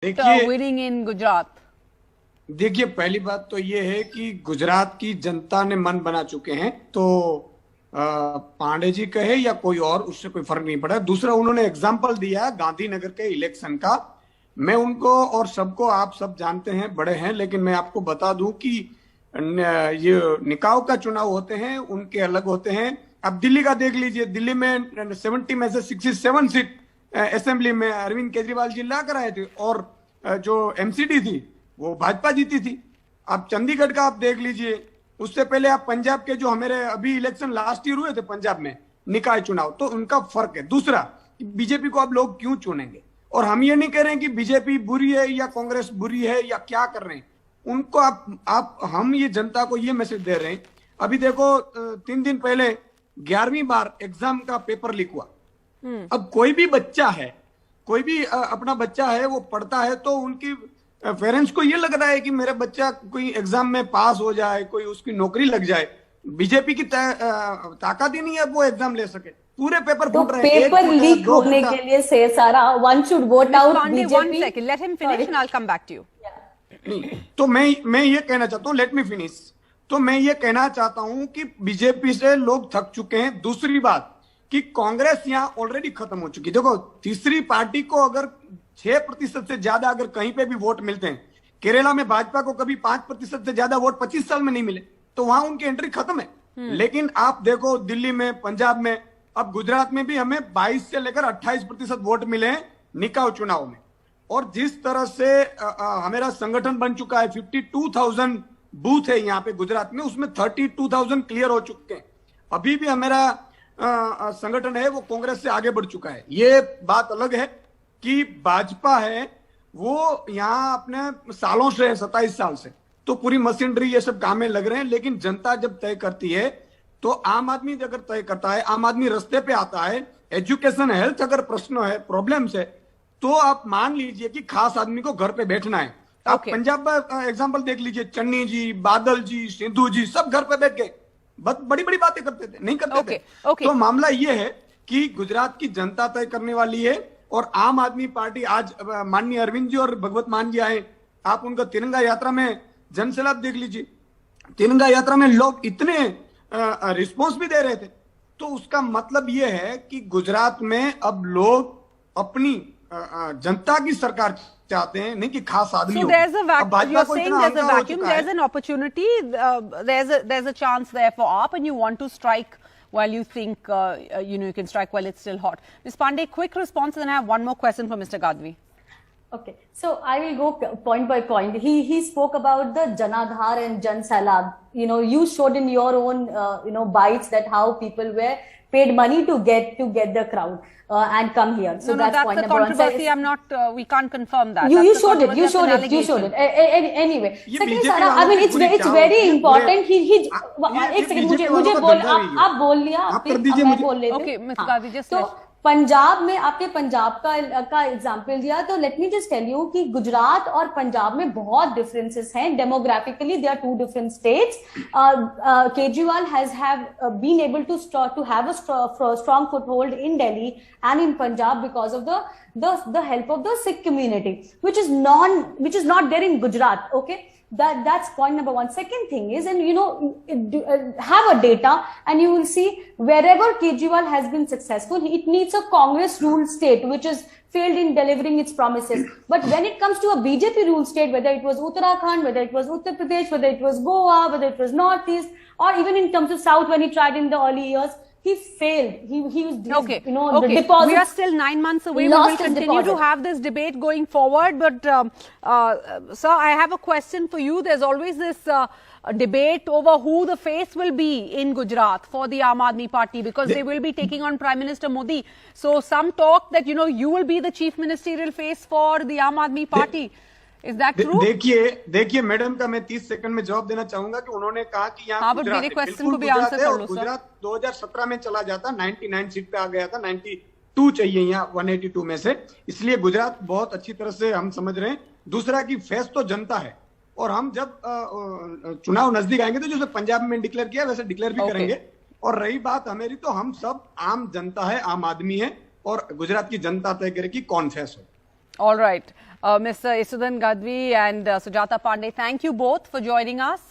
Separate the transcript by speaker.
Speaker 1: देखिए
Speaker 2: winning in Gujarat?
Speaker 1: देखिए, पहली बात तो ये है कि गुजरात की जनता ने मन बना चुके हैं, तो पांडे जी कहे या कोई और, उससे कोई फर्क नहीं पड़ा। दूसरा, उन्होंने एग्जाम्पल दिया गांधीनगर के इलेक्शन का। मैं उनको और सबको, आप सब जानते हैं, बड़े हैं, लेकिन मैं आपको बता दूं कि ये निकाय का चुनाव होते हैं, उनके अलग होते हैं। अब दिल्ली का देख लीजिए, दिल्ली में 70 में से 67 सीट असेंबली में अरविंद केजरीवाल जी ला कर आए थे, और जो एमसीडी थी वो भाजपा जीती थी। अब चंडीगढ़ का आप देख लीजिए, उससे पहले आप पंजाब के जो हमारे अभी इलेक्शन लास्ट ईयर हुए थे पंजाब में निकाय चुनाव, तो उनका फर्क है। दूसरा, बीजेपी को अब लोग क्यों चुनेंगे? और हम ये नहीं कह रहे हैं कि बीजेपी बुरी है या कांग्रेस बुरी है या क्या कर रहे हैं, उनको हम ये जनता को ये मैसेज दे रहे हैं। अभी देखो, 3 दिन पहले 11वीं बार एग्जाम का पेपर लीक हुआ। अब कोई भी बच्चा है, कोई भी अपना बच्चा है, वो पढ़ता है, तो उनकी पेरेंट्स को ये लग रहा है कि मेरा बच्चा कोई एग्जाम में पास हो जाए, कोई उसकी नौकरी लग जाए। बीजेपी की ताकत ही नहीं है वो एग्जाम ले सके। पूरे पेपर
Speaker 3: तो
Speaker 1: फूट रहे हैं।
Speaker 3: पेपर लीक होने के लिए से सारा one should vote out BJP.
Speaker 2: 1 second, let him finish and I'll come back to you.
Speaker 1: नहीं, तो मैं ये कहना चाहता हूँ, लेट मी फिनिश। तो मैं ये कहना चाहता हूं कि बीजेपी से लोग थक चुके हैं। दूसरी बात कि कांग्रेस यहां ऑलरेडी खत्म हो चुकी है। देखो, तीसरी पार्टी को अगर 6% से ज्यादा अगर कहीं पे भी वोट मिलते हैं, केरला में भाजपा को कभी 5% से ज्यादा वोट 25 साल में नहीं मिले, तो वहां उनकी एंट्री खत्म है। लेकिन आप देखो, दिल्ली में, पंजाब में, अब गुजरात में भी हमें 22 से लेकर 28% वोट मिले हैं निकाय चुनाव में। और जिस तरह से हमारा संगठन बन चुका है, 52,000 बूथ है यहाँ पे गुजरात में, उसमें 32,000 क्लियर हो चुके हैं। अभी भी हमारा संगठन है वो कांग्रेस से आगे बढ़ चुका है। ये बात अलग है कि भाजपा है वो यहाँ अपने सालों से, 27 साल से, तो पूरी मशीनरी ये सब कामें लग रहे हैं। लेकिन जनता जब तय करती है, तो आम आदमी अगर तय करता है, आम आदमी रास्ते पे आता है, एजुकेशन, हेल्थ अगर प्रश्न है, प्रॉब्लम्स है, तो आप मान लीजिए कि खास आदमी को घर पे बैठना है। आप पंजाब का एग्जाम्पल देख लीजिए, चन्नी जी, बादल जी, सिद्धू जी, सब घर पे बैठ गए, बड़ी बड़ी बातें करते थे, नहीं करते थे। तो मामला ये है कि गुजरात की जनता तय करने वाली है। और आम आदमी पार्टी, आज माननीय अरविंद जी और भगवत मान जी आए, आप उनका तिरंगा यात्रा में जनसैलाब देख लीजिए। तिरंगा यात्रा में लोग इतने रिस्पॉन्स भी दे रहे थे। तो उसका मतलब ये है कि गुजरात में अब लोग अपनी जनता की सरकार चाहते हैं, नहीं कि खास आदमी हो।
Speaker 2: You're saying there's a vacuum, there's an opportunity, there's a chance there for AAP, and you want to strike while you think you can strike while it's still hot. Ms. Pandey, quick response, and then I have one more question for Mr. Gadvi.
Speaker 3: Okay, so I will go point by point. He spoke about the Janadhar and Jan Salab. You showed in your own bites that how people were paid money to get the crowd and come here. So
Speaker 2: that's
Speaker 3: point
Speaker 2: the
Speaker 3: number one.
Speaker 2: Controversy. I'm not. We can't confirm that.
Speaker 3: You showed it. You showed it. Anyway, second, Sara, I mean it's very important. एक second, मुझे बोल, आप बोल लिया, आप बोल लेते।
Speaker 2: Okay, Mr. Gadvi, just
Speaker 3: Punjab में आपने पंजाब का एग्जाम्पल दिया, तो let me just tell you कि गुजरात और पंजाब में बहुत डिफरेंसेस हैं। Demographically they are two different states. Kejriwal have been able to have a strong foothold in Delhi and in Punjab because of the help of the Sikh community, which is not there in Gujarat. Okay, that's point number one. Second thing is, and have a data, and you will see wherever Kejriwal has been successful, it needs a Congress ruled state which is failed in delivering its promises. But when it comes to a BJP ruled state, whether it was Uttarakhand, whether it was Uttar Pradesh, whether it was Goa, whether it was Northeast, or even in terms of South when he tried in the early years, he failed. He was, the deposit.
Speaker 2: We are still 9 months away. We will continue to have this debate going forward. But, sir, I have a question for you. There's always this debate over who the face will be in Gujarat for the Aam Aadmi Party, because they will be taking on Prime Minister Modi. So some talk that, you will be the chief ministerial face for the Aam Aadmi Party. Is that true?
Speaker 1: देखिए madam का मैं 30 second में जवाब देना चाहूंगा कि उन्होंने कहा कि यहाँ
Speaker 2: मेरे क्वेश्चन को भी आंसर कर लो।
Speaker 1: गुजरात 2017 में चला जाता, 99 सीट पे आ गया था, 92 चाहिए यहाँ 182 में से, इसलिए गुजरात बहुत अच्छी तरह से हम समझ रहे हैं। दूसरा कि फेस तो जनता है, और हम जब चुनाव नजदीक आएंगे तो जैसे पंजाब में डिक्लेयर किया वैसे डिक्लेयर भी करेंगे। और रही बात हमारी, तो हम सब आम जनता है, आम आदमी है, और गुजरात की जनता तय करे कि कौन फेस हो।
Speaker 2: All right. Mr. Isudan Gadvi and Sujata Pandey, thank you both for joining us.